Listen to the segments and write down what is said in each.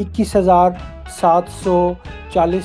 21,740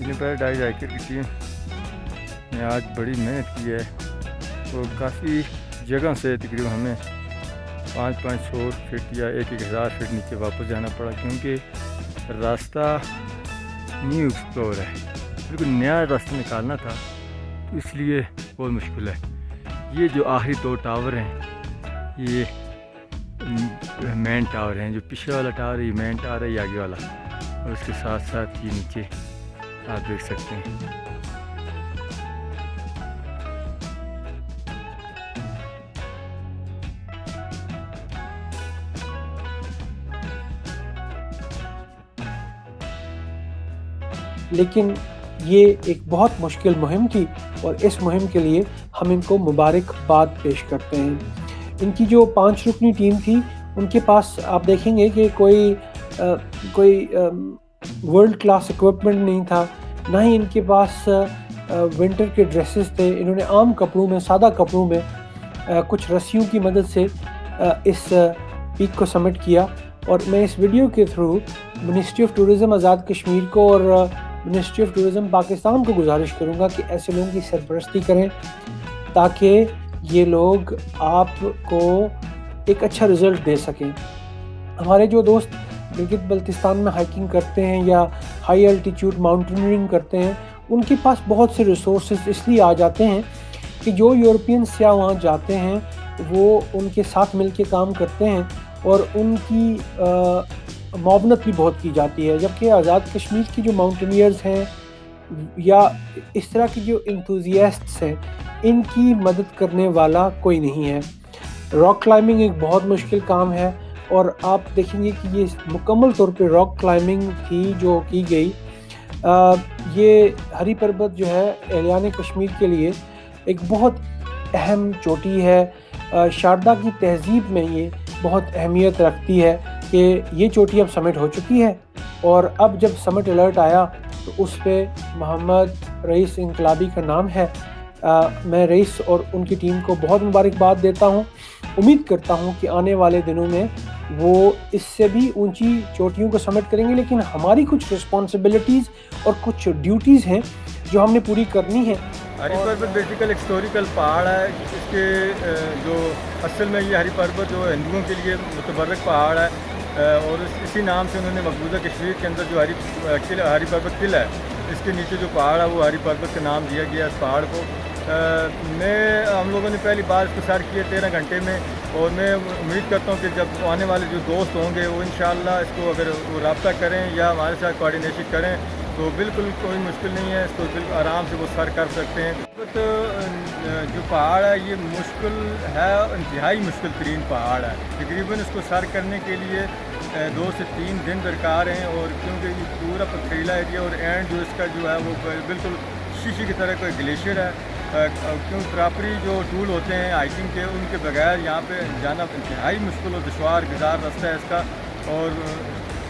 نیلم paradise hiker کی team نے آج بڑی محنت کی ہے اور کافی جگہ سے تقریباً ہمیں 500 فٹ یا 1000 فٹ نیچے واپس جانا پڑا، کیونکہ راستہ نیو ایکسپلور ہے، بالکل نیا راستہ نکالنا تھا، تو اس لیے بہت مشکل ہے۔ یہ جو آخری 2 ٹاور ہیں یہ مین ٹاور ہیں، جو پیچھے والا ٹاور ہے یہ مین ٹاور ہے، یہ آگے والا، اور اس کے ساتھ ساتھ یہ نیچے آپ دیکھ سکتے ہیں۔ لیکن یہ ایک بہت مشکل مہم تھی اور اس مہم کے لیے ہم ان کو مبارکباد پیش کرتے ہیں۔ ان کی جو 5 رکنی ٹیم تھی ان کے پاس آپ دیکھیں گے کہ کوئی ورلڈ کلاس ایکوپمنٹ نہیں تھا، نہ ہی ان کے پاس ونٹر کے ڈریسز تھے۔ انہوں نے عام کپڑوں میں، سادہ کپڑوں میں کچھ رسیوں کی مدد سے اس پیک کو سمٹ کیا، اور میں اس ویڈیو کے through ministry of tourism Azad Kashmir کو اور منسٹری آف ٹورزم پاکستان کو گزارش کروں گا کہ ایسے لوگوں کی سرپرستی کریں تاکہ یہ لوگ آپ کو ایک اچھا رزلٹ دے سکیں۔ ہمارے جو دوست گلگت بلتستان میں ہائیکنگ کرتے ہیں یا ہائی الٹیٹیوڈ ماؤنٹینئرنگ کرتے ہیں، ان کے پاس بہت سے ریسورسز اس لیے آ جاتے ہیں کہ جو یورپین سیاح وہاں جاتے ہیں وہ ان کے ساتھ مل کے کام کرتے ہیں اور ان کی معاونت بھی بہت کی جاتی ہے، جبکہ آزاد کشمیر کی جو ماؤنٹینئرز ہیں یا اس طرح کی جو انتھوزیاسٹس ہیں ان کی مدد کرنے والا کوئی نہیں ہے۔ راک کلائمبنگ ایک بہت مشکل کام ہے، اور آپ دیکھیں گے کہ یہ مکمل طور پہ راک کلائمبنگ تھی جو کی گئی۔ یہ ہری پربت جو ہے اہلیان کشمیر کے لیے ایک بہت اہم چوٹی ہے۔ شاردا کی تہذیب میں یہ بہت اہمیت رکھتی ہے کہ یہ چوٹی اب سمٹ ہو چکی ہے، اور اب جب سمٹ الرٹ آیا تو اس پہ محمد رئیس انقلابی کا نام ہے۔ میں رئیس اور ان کی ٹیم کو بہت مبارکباد دیتا ہوں۔ امید کرتا ہوں کہ آنے والے دنوں میں وہ اس سے بھی اونچی چوٹیوں کو سمٹ کریں گے، لیکن ہماری کچھ رسپانسبلٹیز اور کچھ ڈیوٹیز ہیں جو ہم نے پوری کرنی ہے۔ ہری پربت بیسیکل ہسٹوریکل پہاڑ ہے، اس کے جو اصل میں یہ ہری پربت جو ہندوؤں کے لیے متبرک پہاڑ ہے، اور اسی نام سے انہوں نے مقبوضہ کشمیر کے اندر جو ہری پربت قلعہ ہے اس کے نیچے جو پہاڑ ہے وہ ہری پربت کا نام دیا گیا اس پہاڑ کو۔ ہم لوگوں نے پہلی بار اس کو سر کیے 13 گھنٹے میں، اور میں امید کرتا ہوں کہ جب آنے والے جو دوست ہوں گے وہ انشاءاللہ اس کو اگر وہ رابطہ کریں یا ہمارے ساتھ کوآرڈینیشن کریں تو بالکل کوئی مشکل نہیں ہے، اس کو بالکل آرام سے وہ سر کر سکتے ہیں۔ جو پہاڑ ہے یہ مشکل ہے، انتہائی مشکل ترین پہاڑ ہے، تقریباً اس کو سر کرنے کے لیے 2 سے 3 دن درکار ہیں، اور کیونکہ یہ پورا پتھریلا ایریا اور اینڈ جو اس کا جو ہے وہ بالکل شیشے کی طرح کوئی گلیشیئر ہے، کیونکہ پراپری جو ٹول ہوتے ہیں ہائیکنگ کے ان کے بغیر یہاں پہ جانا انتہائی مشکل اور دشوار گزار راستہ ہے اس کا۔ اور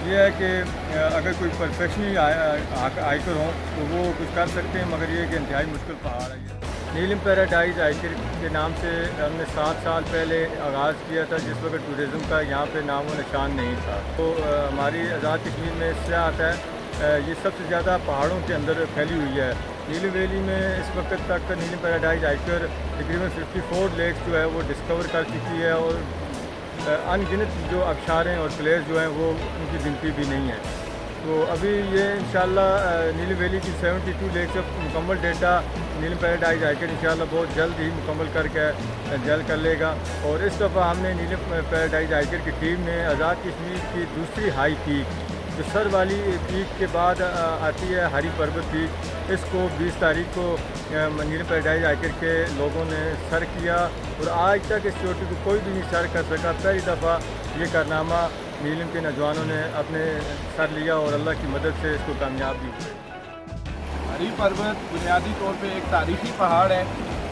یہ ہے کہ اگر کوئی پرفیکشنلی ہائیکر ہوں تو وہ کچھ کر سکتے ہیں، مگر یہ کہ انتہائی مشکل پہاڑ ہے یہ۔ نیلم پیراڈائز ہائیکر کے نام سے ہم نے 7 سال پہلے آغاز کیا تھا، جس وقت ٹورزم کا یہاں پہ نام و نشان نہیں تھا۔ تو ہماری آزاد کشمیر میں سیاحت ہے، یہ سب سے زیادہ پہاڑوں کے اندر پھیلی ہوئی ہے۔ نیلم ویلی میں اس وقت تک نیلم پیراڈائز ہائیکر تقریباً 54 لیکس جو ہے وہ ڈسکور کر چکی ہے، اور ان گنت جو ابشاریں اور پلیس جو ہیں وہ ان کی گنتی بھی نہیں ہے۔ تو ابھی یہ انشاءاللہ نیلم ویلی کی 72 لیکس مکمل ڈیٹا نیلم پیراڈائز ہائیکر انشاءاللہ بہت جلد ہی مکمل کر کے جلد کر لے گا۔ اور اس دفعہ ہم نے نیلم پیراڈائز ہائیکر کی ٹیم نے آزاد کشمیر کی دوسری ہائی پیک جو سر والی پیک کے بعد آتی ہے ہری پربت پیک، اس کو 20 تاریخ کو نیلم پیراڈائز ہائیکر کے لوگوں نے سر کیا، اور آج تک اس چوٹی کو کوئی بھی نہیں سر کر سکا۔ پہلی دفعہ یہ کارنامہ نیلم کے نوجوانوں نے اپنے سر لیا اور اللہ کی مدد سے اس کو کامیاب بھی ہوئے۔ ہری پربت بنیادی طور پہ ایک تاریخی پہاڑ ہے۔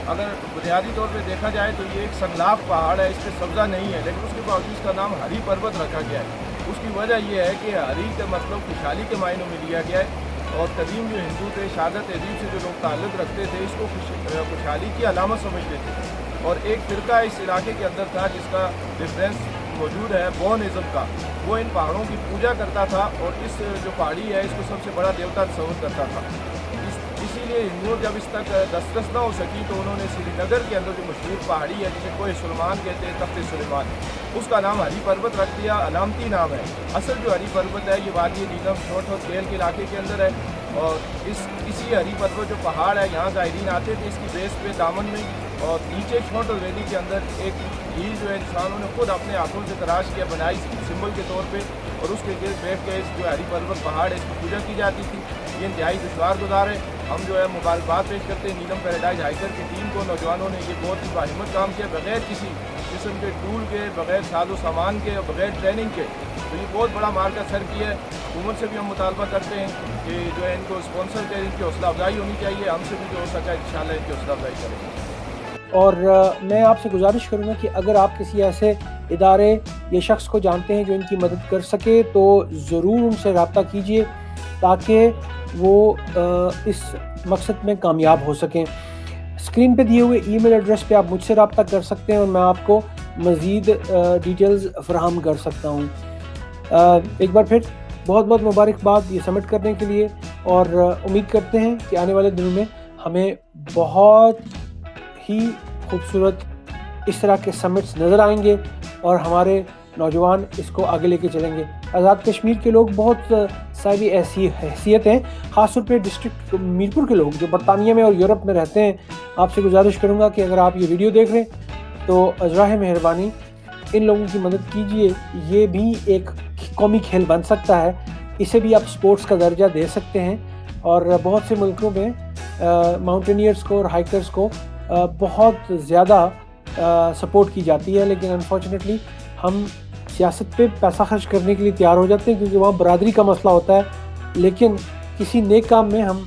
اگر بنیادی طور پہ دیکھا جائے تو یہ ایک سنگلاف پہاڑ ہے، اس پہ سبزہ نہیں ہے، لیکن اس کے باوجود اس کا نام ہری پربت رکھا گیا ہے۔ اس کی وجہ یہ ہے کہ ہری کا مطلب خوشحالی کے معنوں میں لیا گیا ہے، اور قدیم جو ہندو تھے، شہادت تہذیب سے جو لوگ تعلق رکھتے تھے، اس کو خوشحالی کی علامت سمجھتے تھے، اور ایک فرقہ اس علاقے کے اندر تھا جس کا ریفرنس موجود ہے بونزم کا, وہ ان پہاڑوں کی پوجا کرتا تھا اور اس جو پہاڑی ہے اس کو سب سے بڑا دیوتا تصور کرتا تھا. اسی لیے ہندوؤں جب اس تک دسترس نہ ہو سکی تو انہوں نے سری نگر کے اندر جو مشہور پہاڑی ہے جسے کوہ سلیمان کہتے ہیں, تخت سلیمان, اس کا نام ہری پروت رکھ دیا. علامتی نام ہے. اصل جو ہری پروت ہے یہ وادی نیلم چھوٹ اور کیل کے علاقے کے اندر ہے, اور اسی ہری پروت جو پہاڑ ہے یہاں زائرین آتے تھے اس کی بیس پہ دامن میں, اور نیچے چھوٹل ویلی کے اندر ایک جھیل جو ہے انسانوں نے خود اپنے ہاتھوں سے تراش کیا, بنائی سمبل کے طور پہ, اور اس کے گرد بیٹھ کے اس جو ہری پروت پہاڑ ہے اس کی پوجا کی جاتی تھی. یہ انتہائی دشوار گزار ہے. ہم جو ہے مبارکباد پیش کرتے ہیں نیلم پیراڈائز ہائیکر کی ٹیم کو. نوجوانوں نے یہ بہت ہی باہمت کام کیا بغیر کسی قسم کے ٹول کے, بغیر ساز و سامان کے اور بغیر ٹریننگ کے. تو یہ بہت بڑا مارکا سر کیا ہے. حکومت سے بھی ہم مطالبہ کرتے ہیں کہ جو ہے ان کو اسپانسر کریں, ان کی حوصلہ افزائی ہونی چاہیے. ہم سے بھی جو ہو سکا ہے انشاءاللہ ان کی حوصلہ افزائی کریں گے. اور میں آپ سے گزارش کروں گا کہ اگر آپ کسی ایسے ادارے یا شخص کو جانتے ہیں جو ان کی مدد کر سکے تو ضرور ان سے رابطہ کیجیے تاکہ وہ اس مقصد میں کامیاب ہو سکیں. اسکرین پہ دیے ہوئے ای میل ایڈریس پہ آپ مجھ سے رابطہ کر سکتے ہیں اور میں آپ کو مزید ڈیٹیلز فراہم کر سکتا ہوں. ایک بار پھر بہت بہت مبارکباد یہ سمٹ کرنے کے لیے, اور امید کرتے ہیں کہ آنے والے دنوں میں ہمیں بہت ہی خوبصورت اس طرح کے سمٹس نظر آئیں گے اور ہمارے نوجوان اس کو آگے لے کے چلیں گے. آزاد کشمیر کے لوگ بہت ساری ایسی حیثیت ہیں, خاص طور پہ ڈسٹرکٹ میرپور کے لوگ جو برطانیہ میں اور یورپ میں رہتے ہیں. آپ سے گزارش کروں گا کہ اگر آپ یہ ویڈیو دیکھ رہے ہیں تو ازراہ مہربانی ان لوگوں کی مدد کیجیے. یہ بھی ایک قومی کھیل بن سکتا ہے, اسے بھی آپ سپورٹس کا درجہ دے سکتے ہیں. اور بہت سے ملکوں میں ماؤنٹینئرز کو اور ہائیکرز کو بہت زیادہ سپورٹ کی جاتی ہے, لیکن انفارچونیٹلی ہم سیاست پہ پیسہ خرچ کرنے کے لیے تیار ہو جاتے ہیں کیونکہ وہاں برادری کا مسئلہ ہوتا ہے, لیکن کسی نیک کام میں ہم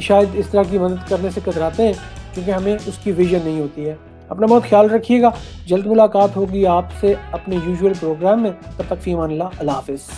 شاید اس طرح کی مدد کرنے سے کتراتے ہیں کیونکہ ہمیں اس کی ویژن نہیں ہوتی ہے. اپنا بہت خیال رکھیے گا. جلد ملاقات ہوگی آپ سے اپنے یوزول پروگرام میں. تب تک فی امان اللہ. اللہ حافظ.